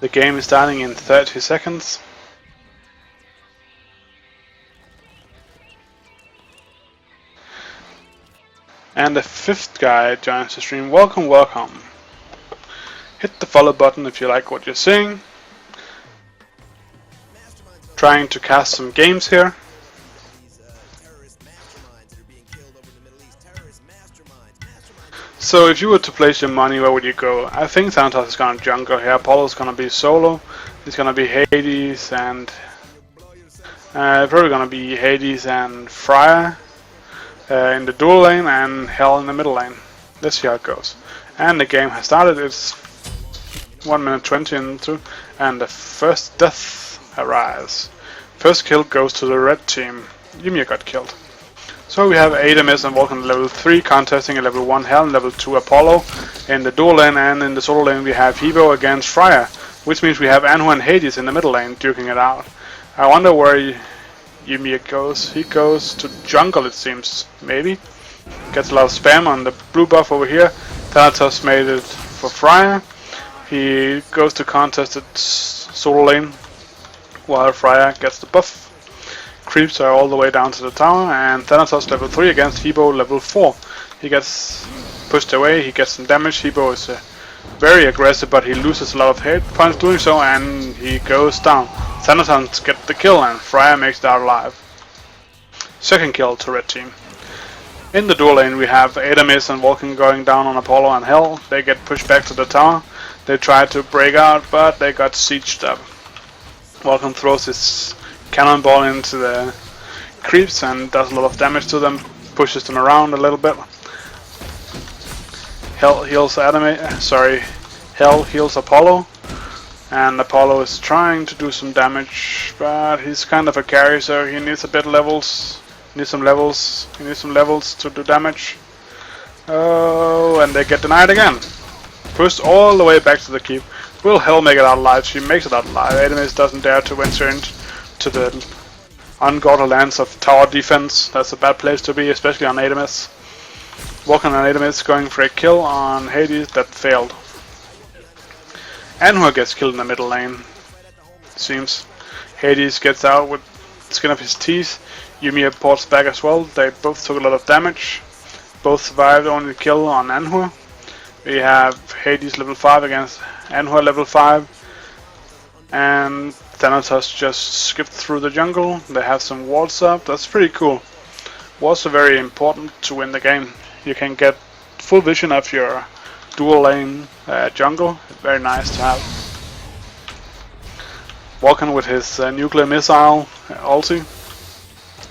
The game is starting in 30 seconds. And the fifth guy joins the stream. Welcome, welcome. Hit the follow button if you like what you're seeing. Trying to cast some games here. So if you were to place your money, where would you go? I think Thanatos is gonna jungle here. Apollo's gonna be solo. He's gonna be Hades and probably gonna be Hades and Freya in the dual lane and Hell in the middle lane. Let's see how it goes. And the game has started. It's 1 minute 20 into, and the first death arrives. First kill goes to the red team. Ymir got killed. So we have Adamis and Vulcan level 3 contesting at level 1 Hell and level 2 Apollo in the dual lane, and in the solo lane we have Hebo against Freya, which means we have Anhu and Hades in the middle lane duking it out. I wonder where Ymir goes. He goes to jungle, it seems, maybe. Gets a lot of spam on the blue buff over here. Thanatos made it for Freya. He goes to contested solo lane while Freya gets the buff. Creeps are all the way down to the tower, and Thanatos level 3 against Hebo level 4. He gets pushed away, he gets some damage. Hebo is very aggressive, but he loses a lot of hit points doing so, and he goes down. Thanatos gets the kill, and Freya makes it out alive. Second kill to red team. In the dual lane we have Adamis and Vulcan going down on Apollo and Hell. They get pushed back to the tower. They try to break out, but they got sieged up. Vulcan throws his cannonball into the creeps and does a lot of damage to them, pushes them around a little bit. Hell heals Hell heals Apollo, and Apollo is trying to do some damage, but he's kind of a carry, so he needs a bit levels. He needs some levels to do damage. Oh, and they get denied again. Pushed all the way back to the keep. Will Hell make it out alive? She makes it out alive. Adamis doesn't dare to venture into the ungodly lands of tower defense. That's a bad place to be, especially on Adamis. Vulcan and Adamis going for a kill on Hades that failed. Anhu gets killed in the middle lane, it seems. Hades gets out with skin of his teeth. Ymir ports back as well. They both took a lot of damage. Both survived, only kill on Anhu. We have Hades level 5 against Anhu level 5. And Thanatos just skipped through the jungle. They have some wards up. That's pretty cool. Wards are very important to win the game. You can get full vision of your dual lane jungle. Very nice to have. Vulcan with his nuclear missile ulti.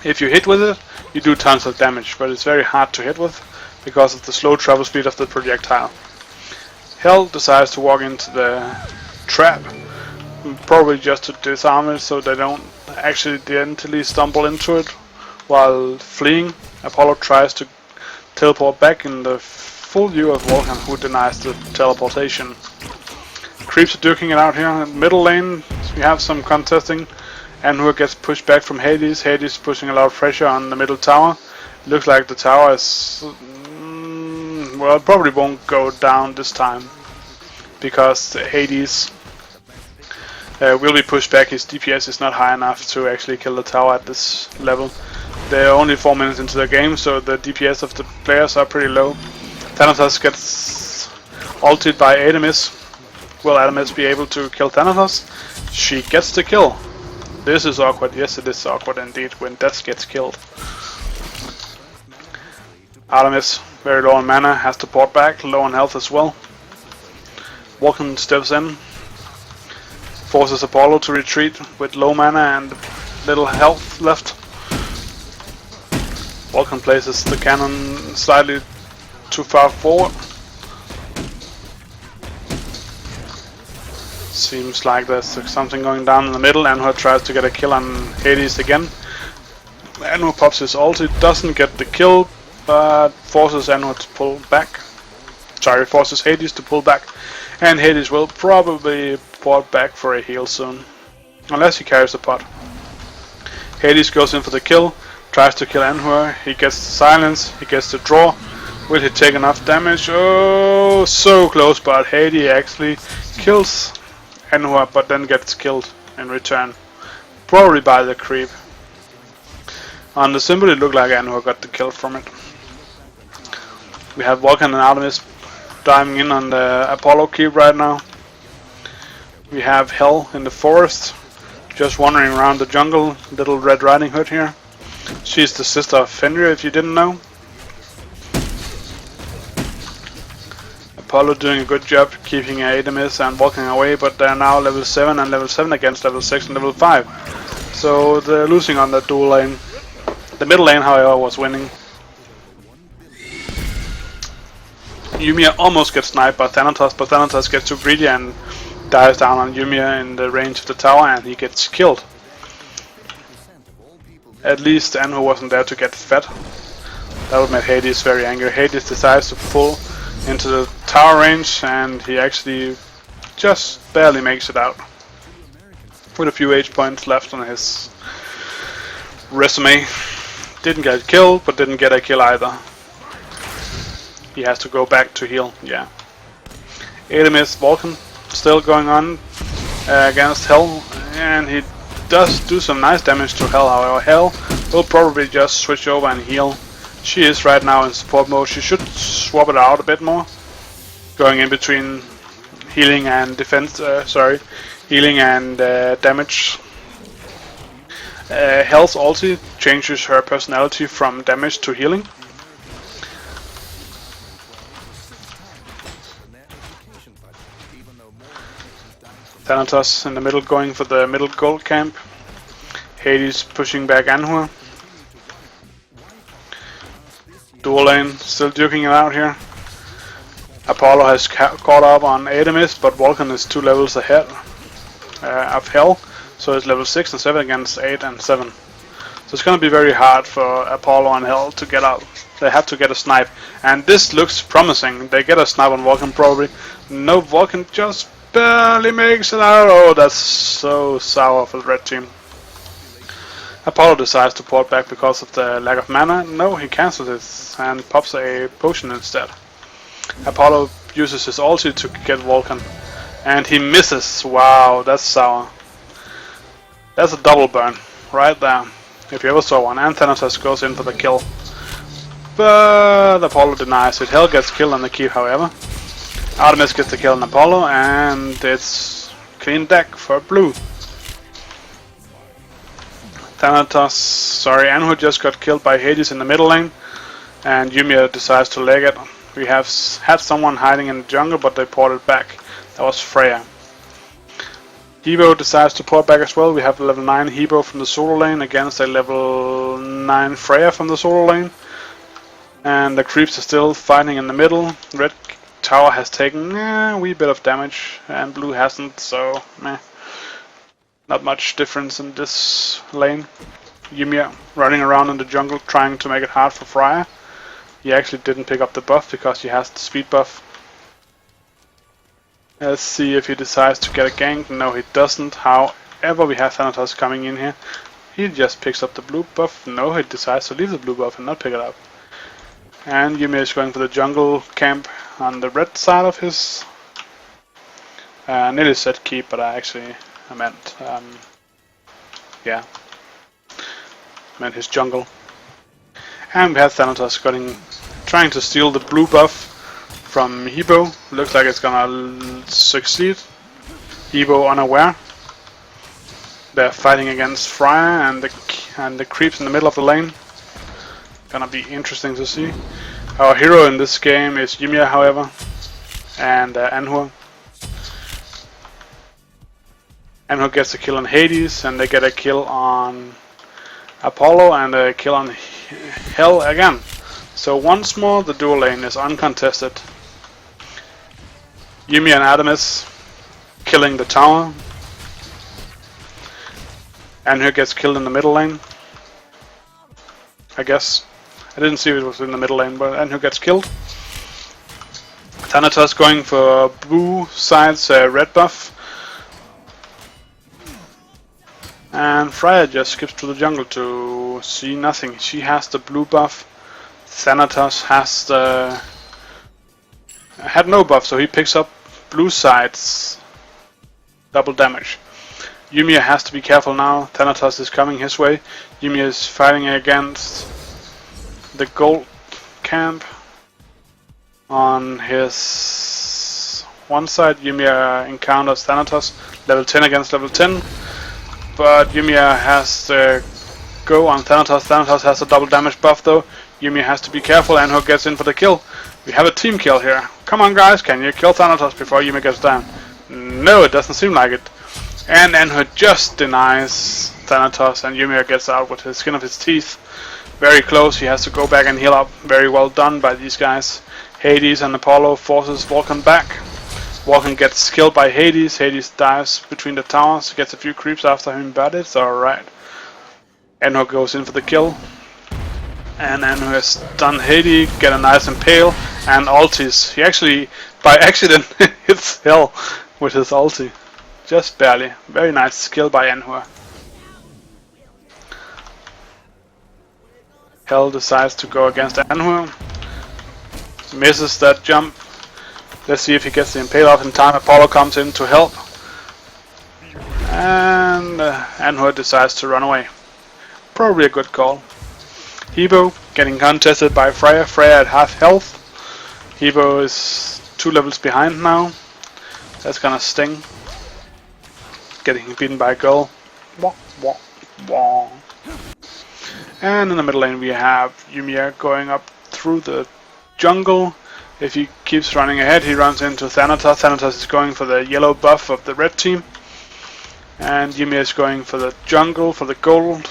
If you hit with it, you do tons of damage, but it's very hard to hit with because of the slow travel speed of the projectile. Hell decides to walk into the trap, probably just to disarm it so they don't accidentally stumble into it while fleeing. Apollo tries to teleport back in the full view of Vulcan, who denies the teleportation. Creeps are duking it out here. In the middle lane we have some contesting. Anhu gets pushed back from Hades. Hades pushing a lot of pressure on the middle tower. It looks like the tower is... well, it probably won't go down this time, because Hades will be pushed back. His DPS is not high enough to actually kill the tower at this level. They're only 4 minutes into the game, so the DPS of the players are pretty low. Thanatos gets ulted by Adamis. Will Adamis be able to kill Thanatos? She gets the kill. This is awkward. Yes, it is awkward indeed when Death gets killed. Adamis, very low on mana, has to port back, low on health as well. Vulcan steps in, forces Apollo to retreat with low mana and little health left. Vulcan places the cannon slightly too far forward. Seems like there's something going down in the middle. Anhu tries to get a kill on Hades again. Anhu pops his ulti, doesn't get the kill, but forces Anhu to pull back. Sorry, forces Hades to pull back. And Hades will probably port back for a heal soon. Unless he carries the pot. Hades goes in for the kill, tries to kill Anhu. He gets the silence, he gets the draw. Will he take enough damage? Oh, so close, but Hades actually kills Anhua, but then gets killed in return. Probably by the creep. On the symbol it looked like Anhua got the kill from it. We have Vulcan and Artemis diving in on the Apollo keep right now. We have Hell in the forest, just wandering around the jungle. Little Red Riding Hood here. She's the sister of Fenrir, if you didn't know. Apollo doing a good job keeping Artemis and walking away, but they're now level 7 and level 7 against level 6 and level 5. So they're losing on the dual lane. The middle lane, however, was winning. Yumiya almost gets sniped by Thanatos, but Thanatos gets too greedy and dives down on Yumiya in the range of the tower, and he gets killed. At least Anhu wasn't there to get fed. That would make Hades very angry. Hades decides to pull into the tower range, and he actually just barely makes it out. With a few H points left on his resume. Didn't get killed, but didn't get a kill either. He has to go back to heal, yeah. Artemis Vulcan still going on against Hell, and he does do some nice damage to Hell, however. Hell will probably just switch over and heal. She is right now in support mode. She should swap it out a bit more, going in between healing and defense, healing and damage. Hell's ulti changes her personality from damage to healing. Thanatos in the middle going for the middle gold camp. Hades pushing back Anhua. Dual lane still duking it out here. Apollo has caught up on Artemis, but Vulcan is 2 levels ahead of Hell. So it's level 6 and 7 against 8 and 7. So it's going to be very hard for Apollo and Hell to get out. They have to get a snipe. And this looks promising. They get a snipe on Vulcan probably. No, Vulcan just barely makes it out. Oh, that's so sour for the red team. Apollo decides to port back because of the lack of mana. No, he cancels it and pops a potion instead. Apollo uses his ulti to get Vulcan. And he misses. Wow, that's sour. That's a double burn right there, if you ever saw one. And Thanatos goes in for the kill. But Apollo denies it. Hell gets killed on the keep, however. Artemis gets the kill on Apollo, and it's clean deck for blue. Anhu just got killed by Hades in the middle lane, and Yumiya decides to leg it. We have had someone hiding in the jungle, but they ported back. That was Freya. Hebo decides to port back as well. We have a level 9 Hebo from the solo lane against a level 9 Freya from the solo lane. And the creeps are still fighting in the middle. Red tower has taken a wee bit of damage, and blue hasn't, so meh. Not much difference in this lane. Yumiya running around in the jungle trying to make it hard for Freya. He actually didn't pick up the buff because he has the speed buff. Let's see if he decides to get a gank. No, he doesn't. However, we have Thanatos coming in here. He just picks up the blue buff. No, he decides to leave the blue buff and not pick it up. And Yumiya is going for the jungle camp on the red side of his... nearly said keep, but I meant... yeah. Meant his jungle. And we have Thanatos trying to steal the blue buff from Hebo. Looks like it's gonna succeed. Hebo unaware. They're fighting against Freya and the creeps in the middle of the lane. Gonna be interesting to see. Our hero in this game is Yumiya, however, and Anhu. Anhu gets a kill on Hades, and they get a kill on Apollo and a kill on Hell again. So once more the dual lane is uncontested. Yumiya and Artemis killing the tower. Anhu gets killed in the middle lane, I guess. I didn't see if it was in the middle lane, but Anhu gets killed. Thanatos going for blue side's red buff. And Freya just skips to the jungle to see nothing. She has the blue buff. Thanatos had no buff, so he picks up blue side's double damage. Ymir has to be careful now. Thanatos is coming his way. Ymir is fighting against the gold camp. On his one side, Ymir encounters Thanatos, level 10 against level 10. But Ymir has to go on Thanatos. Thanatos has a double damage buff though. Ymir has to be careful, and who gets in for the kill. We have a team kill here. Come on guys, can you kill Thanatos before Ymir gets down? No, it doesn't seem like it. And Enho just denies Thanatos, and Ymir gets out with his skin of his teeth. Very close, he has to go back and heal up. Very well done by these guys. Hades and Apollo forces Vulcan back. Vulcan gets killed by Hades. Hades dives between the towers, gets a few creeps after him, but it's alright. Enho goes in for the kill. And Enho has done Hades, get a nice impale, and ultis. He actually, by accident, hits Hell with his ulti. Just barely. Very nice skill by Enho. Hell decides to go against Enho. Misses that jump. Let's see if he gets the impale off in time. Apollo comes in to help. And Enho decides to run away. Probably a good call. Hebo getting contested by Freya. Freya at half health. Hebo is 2 levels behind now. That's gonna sting. Getting beaten by a girl. Wah, wah, wah. And in the middle lane we have Ymir going up through the jungle. If he keeps running ahead, he runs into Thanatos. Thanatos is going for the yellow buff of the red team. And Ymir is going for the jungle, for the gold.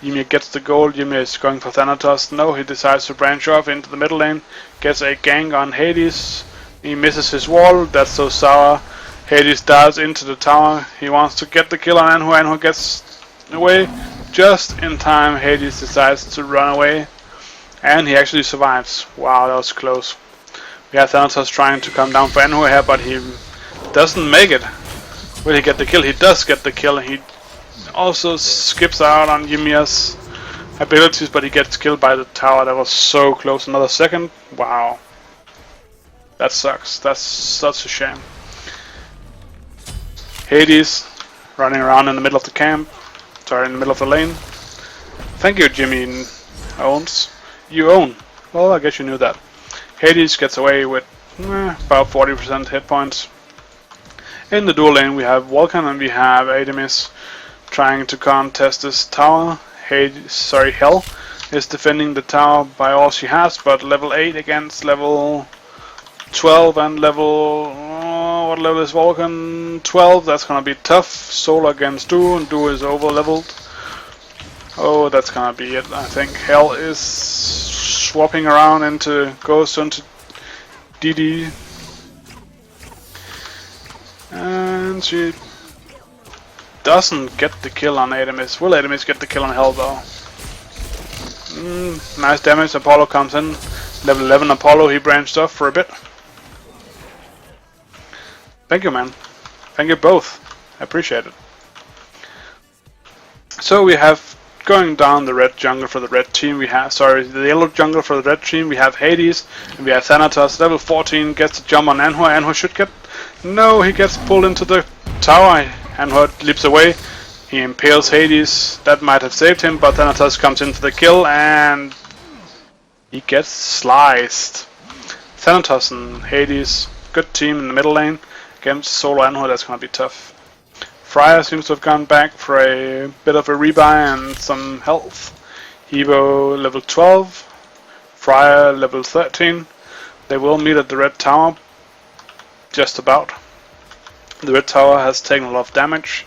Ymir gets the gold. Ymir is going for Thanatos. No, he decides to branch off into the middle lane. Gets a gank on Hades. He misses his wall. That's so sour. Hades dives into the tower. He wants to get the kill on Enho. Enho gets away. Just in time, Hades decides to run away. And he actually survives. Wow, that was close. We have Thanatos trying to come down for Enho here, but he doesn't make it. Will he get the kill? He does get the kill. He also skips out on Ymir's abilities, but he gets killed by the tower. That was so close. Another second. Wow. That sucks. That's such a shame. Hades running around in the middle of the camp. Sorry, in the middle of the lane. Thank you, Jimmy Owens. You own. Well, I guess you knew that. Hades gets away with about 40% hit points. In the dual lane we have Vulcan and we have Artemis trying to contest this tower. Hell is defending the tower by all she has, but level 8 against level 12 and level... what level is Vulcan? 12, that's gonna be tough. Solo against Du, and Du is over leveled. Oh, that's gonna be it. I think Hell is swapping around into Ghost into DD. And she doesn't get the kill on Artemis. Will Artemis get the kill on Hell though? Nice damage. Apollo comes in. Level 11 Apollo, he branched off for a bit. Thank you, man. Thank you both. I appreciate it. So we have going down the red jungle for the red team. We have, the yellow jungle for the red team. We have Hades and we have Thanatos. Level 14 gets a jump on Enho. Enho should get... No, he gets pulled into the tower. Enho leaps away. He impales Hades. That might have saved him, but Thanatos comes in for the kill and he gets sliced. Thanatos and Hades, good team in the middle lane. Against solo Enho, that's gonna be tough. Freya seems to have gone back for a bit of a rebuy and some health. Hebo level 12, Freya level 13. They will meet at the red tower, just about. The red tower has taken a lot of damage,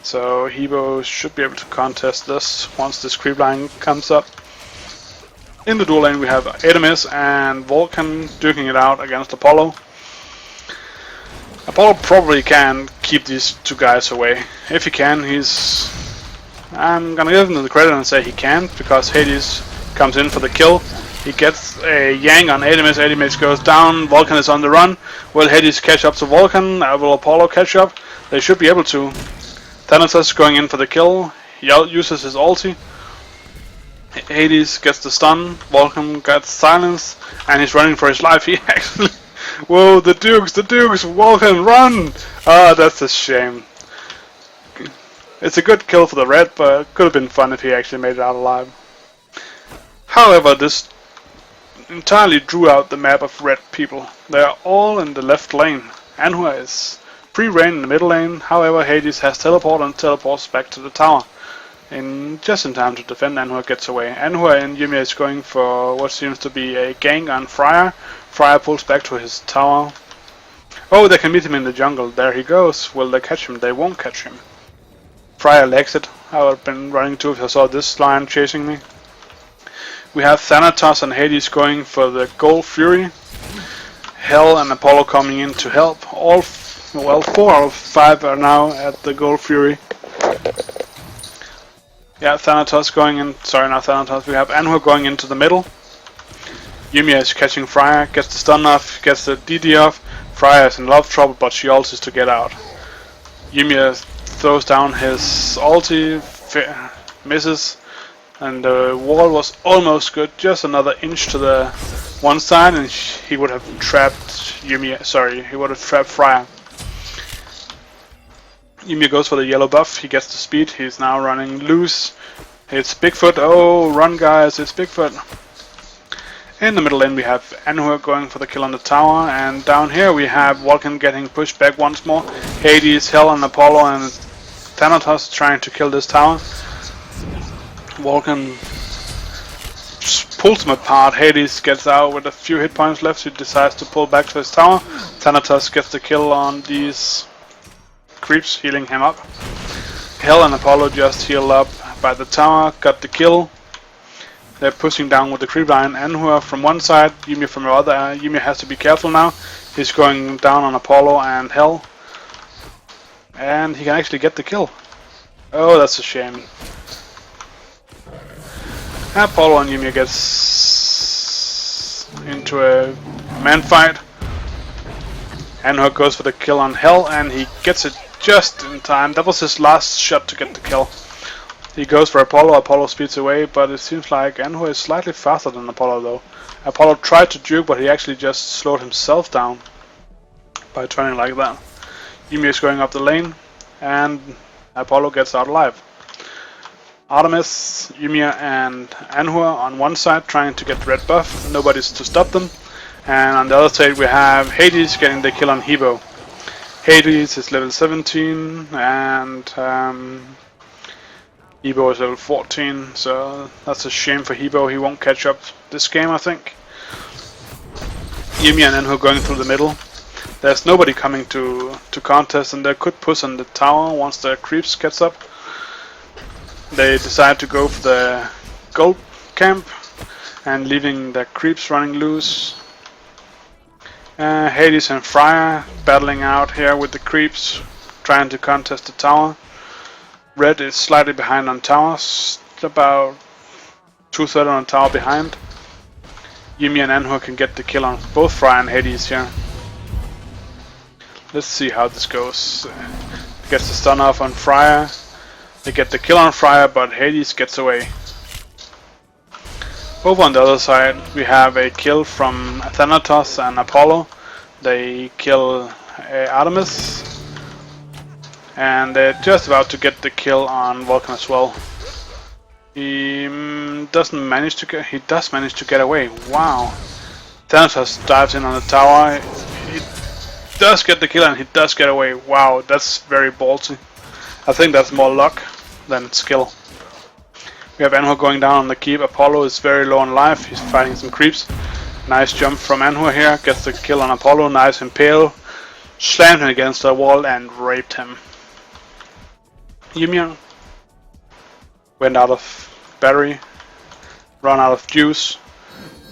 so Hebo should be able to contest this once this creep line comes up. In the dual lane we have Artemis and Vulcan duking it out against Apollo. Apollo probably can keep these two guys away. If he can, I'm gonna give him the credit and say he can, because Hades comes in for the kill. He gets a yank on Artemis. Artemis goes down. Vulcan is on the run. Will Hades catch up to Vulcan? Will Apollo catch up? They should be able to. Thanatos going in for the kill. He uses his ulti. Hades gets the stun. Vulcan gets silence, and he's running for his life. He actually... Whoa, the Dukes! Vulcan, run! Ah, that's a shame. It's a good kill for the red, but it could have been fun if he actually made it out alive. However, this entirely drew out the map of red people. They are all in the left lane. Anhua is pre-rain in the middle lane. However, Hades has teleport and teleports back to the tower. Just in time to defend. Anhua gets away. Anhua and Yumiya is going for what seems to be a gank on Friar. Friar pulls back to his tower. Oh, they can meet him in the jungle. There he goes. Will they catch him? They won't catch him. Friar legs it. I would have been running too if I saw this lion chasing me. We have Thanatos and Hades going for the Gold Fury. Hell and Apollo coming in to help. 4 out of 5 are now at the Gold Fury. Yeah, Thanatos going in. Sorry, not Thanatos. We have Anhua going into the middle. Yumiya is catching Friar, gets the stun off, gets the DD off. Friar is in a lot of trouble, but she ultis to get out. Yumiya throws down his ulti, misses. And the wall was almost good, just another inch to the one side, and he would have trapped Yumiya. Sorry, he would have trapped Friar. Yumiya goes for the yellow buff. He gets the speed. He's now running loose. It's Bigfoot. Oh, run, guys! It's Bigfoot. In the middle lane, we have Anhua going for the kill on the tower, and down here we have Vulcan getting pushed back once more. Hades, Hell, and Apollo, and Thanatos trying to kill this tower. Vulcan pulls him apart. Hades gets out with a few hit points left. He decides to pull back to his tower. Thanatos gets the kill on these creeps, healing him up. Hell and Apollo just healed up by the tower, got the kill. They're pushing down with the creep line. Anhua from one side, Yumiya from the other. Yumiya has to be careful now. He's going down on Apollo and Hell. And he can actually get the kill. Oh, that's a shame. Apollo and Yumiya gets into a man fight. Anhua goes for the kill on Hell, and he gets it just in time. That was his last shot to get the kill. He goes for Apollo. Apollo speeds away, but it seems like Anhua is slightly faster than Apollo though. Apollo tried to juke, but he actually just slowed himself down by turning like that. Yumiya is going up the lane, and Apollo gets out alive. Artemis, Yumiya, and Anhua on one side trying to get the red buff. Nobody's to stop them. And on the other side we have Hades getting the kill on Hebo. Hades is level 17 and Hebo is level 14, so that's a shame for Hebo. He won't catch up this game, I think. Yumiya and Anhua going through the middle. There's nobody coming to contest, and they could push on the tower once the creeps gets up. They decide to go for the gold camp and leaving the creeps running loose. Hades and Friar battling out here with the creeps, trying to contest the tower. Red is slightly behind on towers, about 2/3 on tower behind. Yumiya and Anhua can get the kill on both Friar and Hades here. Let's see how this goes. Gets the stun off on Friar. They get the kill on Friar, but Hades gets away. Over on the other side, we have a kill from Thanatos and Apollo. They kill Artemis, and they're just about to get the kill on Vulcan as well. He does manage to get away. Wow! Thanatos dives in on the tower. He does get the kill, and he does get away. Wow, that's very ballsy. I think that's more luck than skill. We have Anhua going down on the keep. Apollo is very low on life. He's fighting some creeps. Nice jump from Anhua here. Gets the kill on Apollo. Nice impale. Slammed him against the wall and raped him. Yumiya went out of battery. Run out of juice.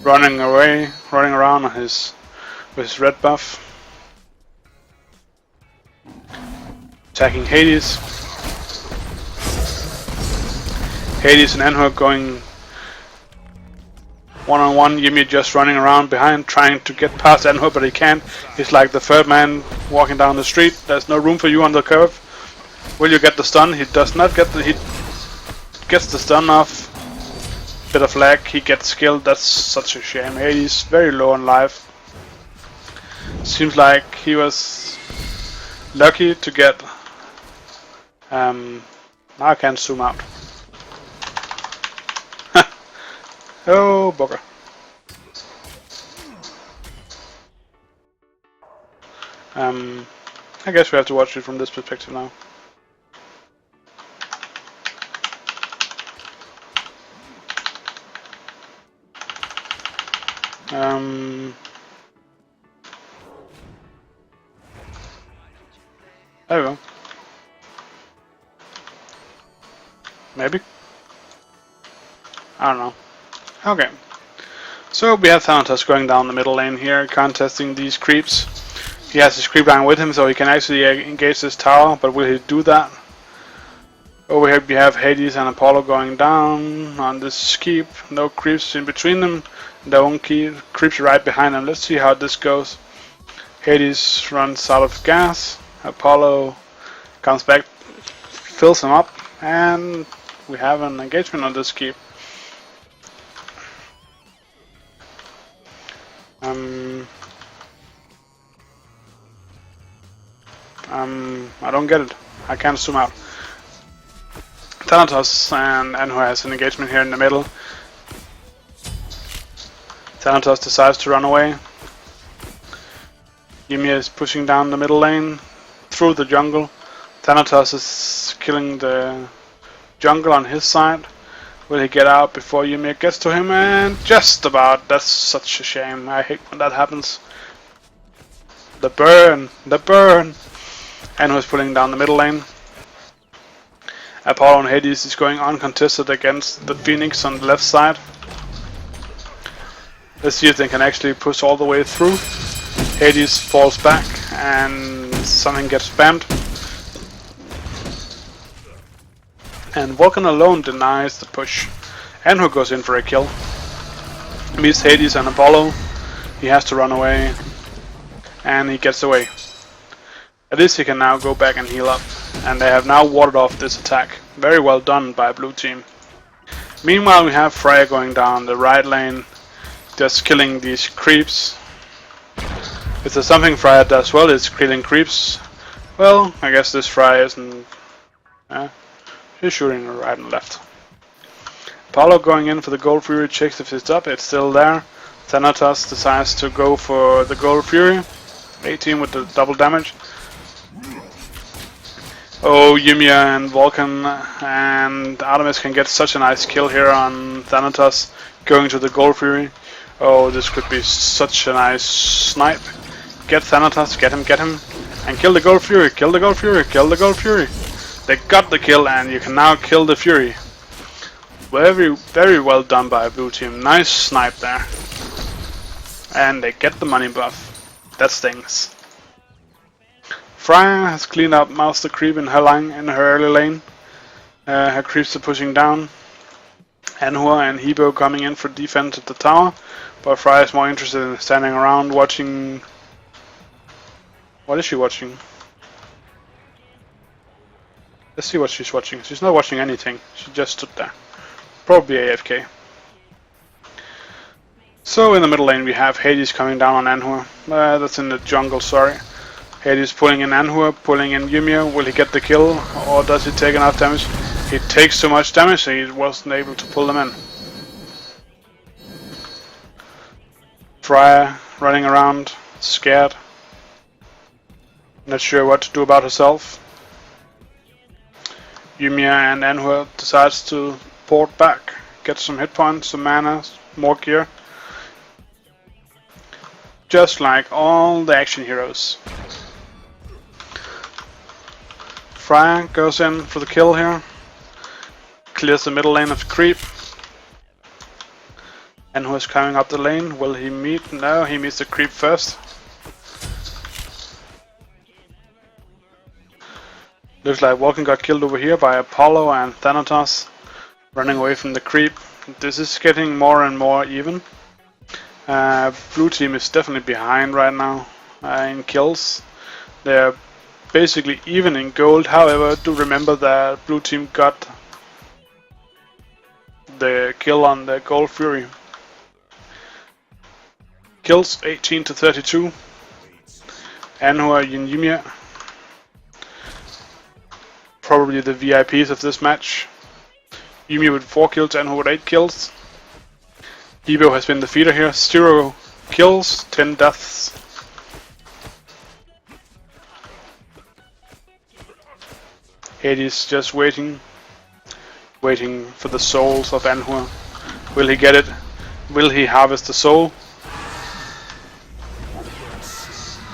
Running away. Running around on with his red buff. Attacking Hades. Hades and Anhua going one-on-one. Yumiya just running around behind, trying to get past Anhua, but he can't. He's like the third man walking down the street. There's no room for you on the curve. Will you get the stun? He does not get he gets the stun off. Bit of lag. He gets killed. That's such a shame. Hades very low on life. Seems like he was lucky to get I can't zoom out. Oh, bugger. I guess we have to watch it from this perspective now. There we go. Maybe? I don't know. Okay. So we have Thanatos going down the middle lane here, contesting these creeps. He has his creep line with him, so he can actually engage this tower, but will he do that? Over here we have Hades and Apollo going down on this keep. No creeps in between them. No creeps right behind them. Let's see how this goes. Hades runs out of gas. Apollo comes back, fills him up, and we have an engagement on this keep. I don't get it. I can't zoom out. Thanatos and Anhu has an engagement here in the middle. Thanatos decides to run away. Yumiya is pushing down the middle lane through the jungle. Thanatos is killing the jungle on his side. Will he get out before Yumiya gets to him? And just about. That's such a shame. I hate when that happens. The burn! The burn! Anhu is pulling down the middle lane. Apollo and Hades is going uncontested against the Phoenix on the left side. Let's see if they can actually push all the way through. Hades falls back and something gets spammed. And Vulcan alone denies the push. Anhu goes in for a kill. Meets Hades and Apollo. He has to run away. And he gets away. At least he can now go back and heal up. And they have now warded off this attack. Very well done by blue team. Meanwhile we have Freya going down the right lane, just killing these creeps. If there's something Freya does well, it's killing creeps. Well, I guess this Freya isn't... she's shooting right and left. Apollo going in for the Gold Fury, checks if it's up, it's still there. Thanatos decides to go for the Gold Fury. 18 with the double damage. Oh, Yumiya and Vulcan and Artemis can get such a nice kill here on Thanatos going to the Gold Fury. Oh, this could be such a nice snipe. Get Thanatos, get him, and kill the Gold Fury, kill the Gold Fury, kill the Gold Fury. They got the kill and you can now kill the Fury. Very well done by blue team. Nice snipe there. And they get the money buff. That stings. Freya has cleaned up Master Creep in her early lane. Her creeps are pushing down. Anhu and Hebo coming in for defense at the tower. But Freya is more interested in standing around watching... What is she watching? Let's see what she's watching. She's not watching anything. She just stood there. Probably AFK. So in the middle lane we have Hades coming down on Anhu. That's in the jungle, sorry. Hades pulling in Anhu, pulling in Yumiya. Will he get the kill or does he take enough damage? He takes too much damage so he wasn't able to pull them in. Freya running around, scared. Not sure what to do about herself. Yumiya and Anhu decides to port back, get some hit points, some mana, more gear. Just like all the action heroes. Freya goes in for the kill here. Clears the middle lane of creep. Anhu is coming up the lane. Will he meet? No, he meets the creep first. Looks like Vulcan got killed over here by Apollo and Thanatos. Running away from the creep. This is getting more and more even. Blue team is definitely behind right now in kills. They're basically even in gold. However, do remember that blue team got the kill on the Gold Fury. Kills 18 to 32. Anhu and Yumiya. probably the VIPs of this match. Yuumi with 4 kills, Anhu with 8 kills. Hebo has been the feeder here, 0 kills, 10 deaths. Hades just waiting for the souls of Anhu. Will he get it? Will he harvest the soul?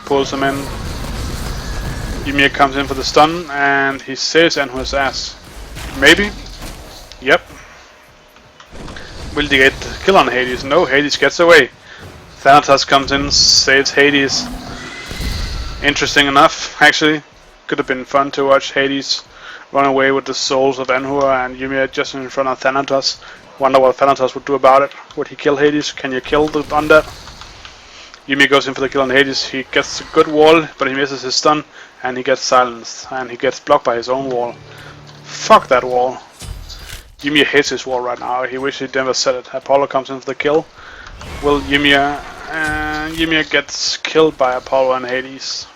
Pulls him in. Ymir comes in for the stun and he saves Anhu's ass. Maybe? Yep. Will they get the kill on Hades? No, Hades gets away. Thanatos comes in, saves Hades. Interesting enough, actually. Could have been fun to watch Hades run away with the souls of Anhur and Ymir just in front of Thanatos. Wonder what Thanatos would do about it. Would he kill Hades? Can you kill the undead? Ymir goes in for the kill on Hades. He gets a good wall, but he misses his stun and he gets silenced and he gets blocked by his own wall. Fuck that wall. Ymir hates his wall right now. He wishes he never said it. Apollo comes in for the kill. Will Ymir... Ymir gets killed by Apollo and Hades.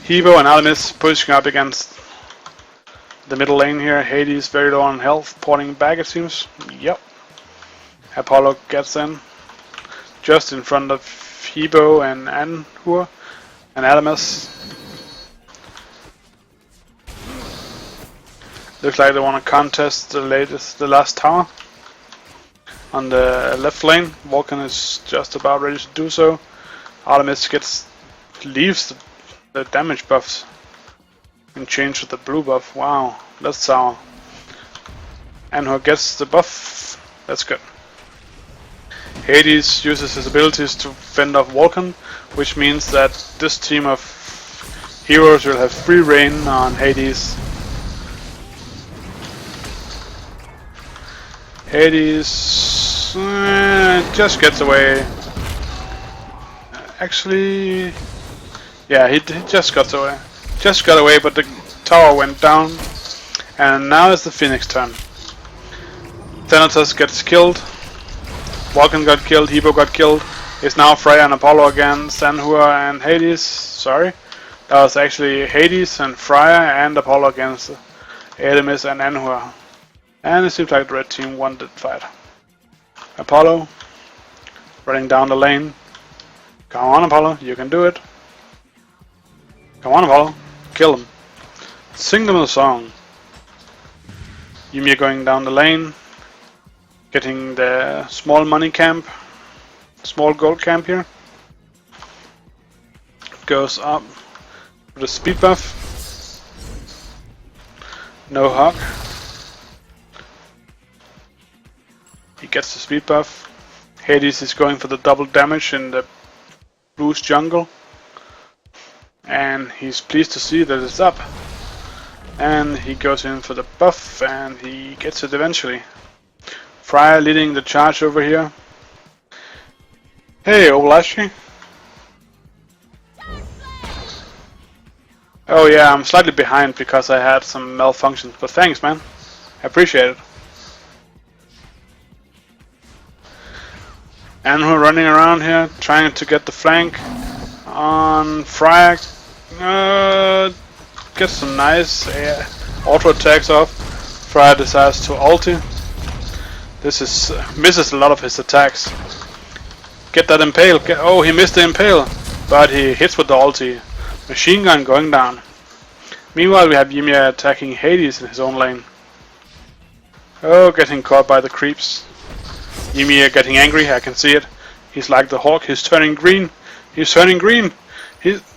Hebo and Artemis pushing up against the middle lane here. Hades very low on health, porting back it seems. Yep. Apollo gets in. Just in front of Hebo and Anhur and Artemis. Looks like they want to contest the last tower. On the left lane, Vulcan is just about ready to do so. Artemis leaves the damage buffs and changes to the blue buff. Wow, that's sour. Anhur gets the buff. That's good. Hades uses his abilities to fend off Vulcan, which means that this team of heroes will have free reign on Hades. Hades just gets away. Actually, yeah, he just got away. Just got away, but the tower went down. And now it's the Phoenix turn. Thanatos gets killed. Vulcan got killed. Hebo got killed. It's now Freya and Apollo against Anhur and Hades. Sorry. That was actually Hades and Freya and Apollo against Artemis and Anhur. And it seems like the red team won the fight. Apollo running down the lane. Come on, Apollo, you can do it. Come on, Apollo, kill them. Sing them a song. Ymir going down the lane, getting the small money camp, small gold camp here. Goes up with a speed buff. No hug. He gets the speed buff. Hades is going for the double damage in the boost jungle. And he's pleased to see that it's up. And he goes in for the buff and he gets it eventually. Freya leading the charge over here. Hey, Oblashi. Oh yeah, I'm slightly behind because I had some malfunctions, but thanks man. I appreciate it. Anhur running around here, trying to get the flank on Freya. Gets some nice auto attacks off. Freya decides to ulti. This is misses a lot of his attacks. Get that impale. Oh, he missed the impale, but he hits with the ulti. Machine gun going down. Meanwhile, we have Ymir attacking Hades in his own lane. Oh, getting caught by the creeps. Ymir getting angry, I can see it. He's like the hawk, he's turning green. He's turning green.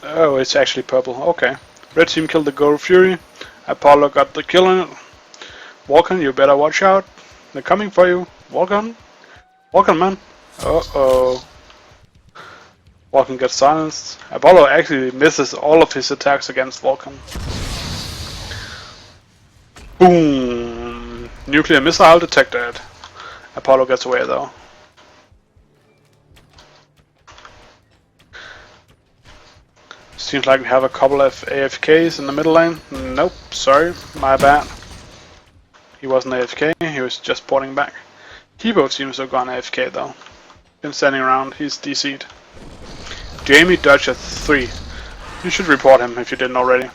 Oh, it's actually purple, okay. Red team killed the Gold Fury. Apollo got the kill on it. Vulcan, you better watch out. They're coming for you. Vulcan? Vulcan, man. Uh-oh. Vulcan gets silenced. Apollo actually misses all of his attacks against Vulcan. Boom! Nuclear missile detected. Apollo gets away though. Seems like we have a couple of AFKs in the middle lane. Nope, sorry, my bad. He wasn't AFK, he was just porting back. Hebo seems to have gone AFK though. Been standing around, he's DC'd. Jamie Dodge at 3. You should report him if you didn't already.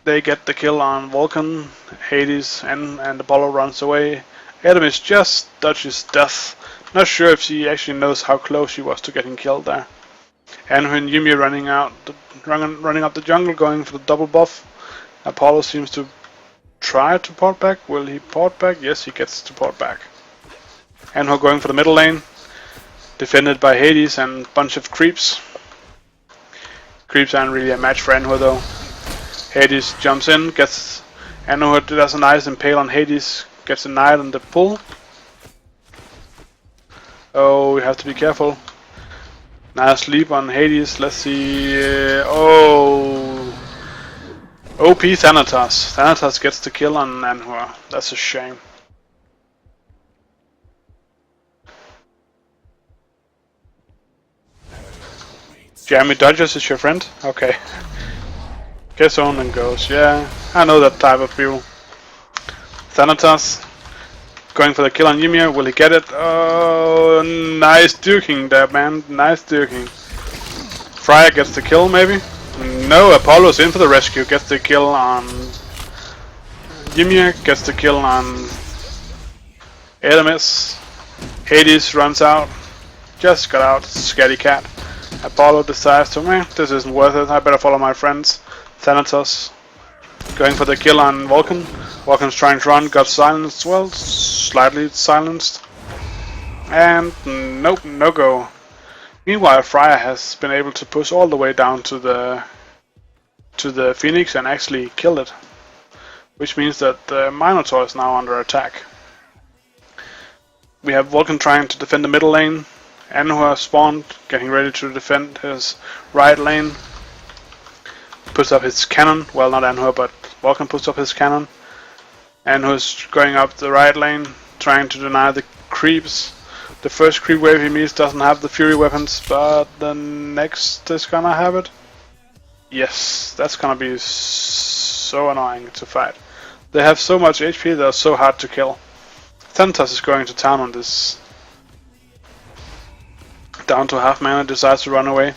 They get the kill on Vulcan, Hades, and Apollo runs away. Artemis just dodges death. Not sure if she actually knows how close she was to getting killed there. And when Yumi running up the jungle, going for the double buff, Apollo seems to try to port back. Will he port back? Yes, he gets to port back. And we're going for the middle lane, defended by Hades and a bunch of creeps. Creeps aren't really a match for Anhur though. Hades jumps in, gets Anhur does a nice impale on Hades, gets a knight on the pull. Oh, we have to be careful. Nice sleep on Hades. Let's see. OP Thanatos. Thanatos gets the kill on Anhur. That's a shame. Jammy Dodgers is your friend? Okay. Gets on and goes. Yeah, I know that type of people. Thanatos going for the kill on Ymir. Will he get it? Oh, nice duking there, man. Nice duking. Fryer gets the kill, maybe? No, Apollo's in for the rescue. Gets the kill on Ymir. Gets the kill on Artemis. Hades runs out. Just got out. Scatty cat. Apollo decides to, this isn't worth it. I better follow my friends. Thanatos going for the kill on Vulcan. Vulcan's trying to run, got silenced, well, slightly silenced. And nope, no go. Meanwhile, Fryer has been able to push all the way down to the Phoenix and actually kill it. Which means that the Minotaur is now under attack. We have Vulcan trying to defend the middle lane. Anhur spawned, getting ready to defend his right lane. Puts up his cannon, well not Anhur, but Vulcan puts up his cannon. Anhur's going up the right lane, trying to deny the creeps. The first creep wave he meets doesn't have the fury weapons, but the next is gonna have it. Yes, that's gonna be so annoying to fight. They have so much HP, they're so hard to kill. Thanatos is going to town on this. Down to half mana, decides to run away.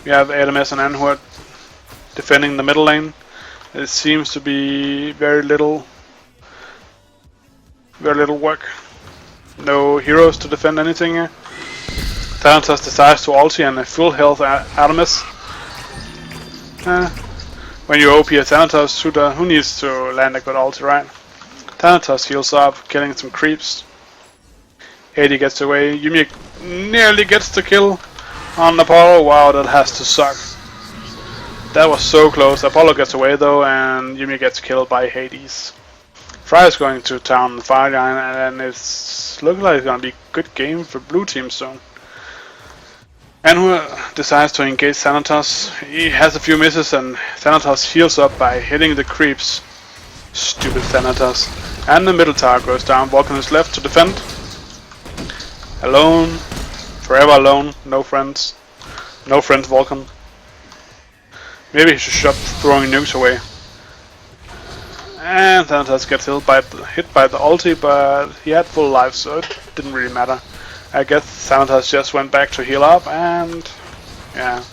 We have Artemis and Anhur defending the middle lane. It seems to be very little work. No heroes to defend anything here. Thanatos decides to ulti and a full health Artemis. When you OP a Thanatos shooter, who needs to land a good ulti, right? Thanatos heals up, killing some creeps. Hades gets away. Yumi nearly gets the kill on Apollo. Wow, that has to suck. That was so close. Apollo gets away though, and Yumi gets killed by Hades. Fryer's going to town the fire line, and it's looking like it's gonna be a good game for blue team soon. Anhur decides to engage Thanatos. He has a few misses, and Thanatos heals up by hitting the creeps. Stupid Thanatos. And the middle tower goes down. Vulcan is left to defend. Alone. Forever alone. No friends. No friends, Vulcan. Maybe he should stop throwing nukes away. And Thanatos gets hit by the ulti, but he had full life, so it didn't really matter. I guess Thanatos just went back to heal up, and yeah.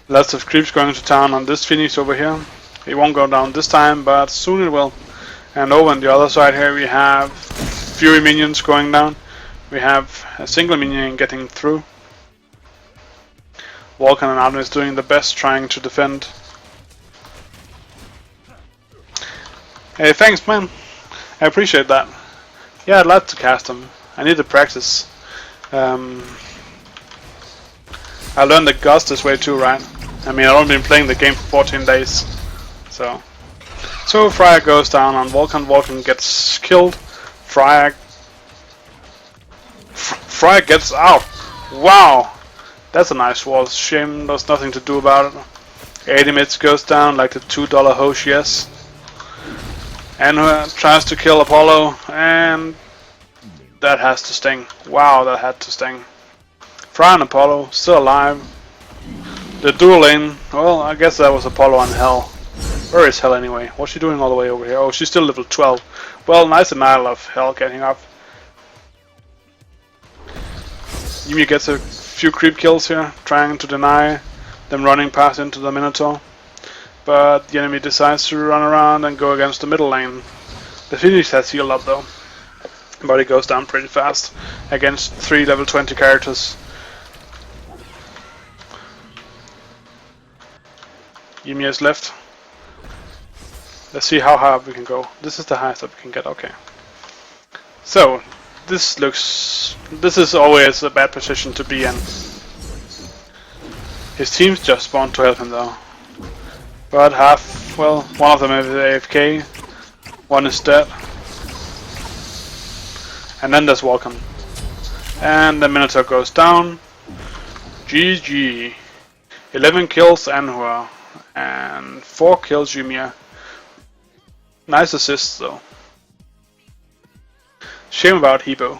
Lots of creeps going to town on this Phoenix over here. He won't go down this time, but soon it will. And over on the other side here we have Fury minions going down. We have a single minion getting through. Vulcan and Artemis doing the best, trying to defend. Hey, thanks man. I appreciate that. Yeah, I'd like to cast them. I need to practice. I learned the Ghost this way too, right? I mean, I've only been playing the game for 14 days. So Fryer goes down on Vulcan. Vulcan gets killed. Fryer gets out. Wow! That's a nice wall. Shame there's nothing to do about it. 80 mids goes down like the $2 Hosh, yes. Anhur tries to kill Apollo, and that has to sting. Wow, that had to sting. Fryer and Apollo still alive. The dual lane, well, I guess that was Apollo and Hell. Where is Hell anyway? What's she doing all the way over here? Oh, she's still level 12. Well, nice denial of Hell getting up. Yumi gets a few creep kills here, trying to deny them running past into the Minotaur. but the enemy decides to run around and go against the middle lane. The Phoenix has healed up though, but it goes down pretty fast against 3 level 20 characters. Ymir is left. Let's see how high up we can go. This is the highest up we can get, okay. So, this is always a bad position to be in. His teams just spawned to help him though. But one of them is AFK, one is dead. And then there's Vulcan. And the Minotaur goes down. GG. 11 kills Anhur. And 4 kills Ymir. Nice assists though. Shame about Hebo.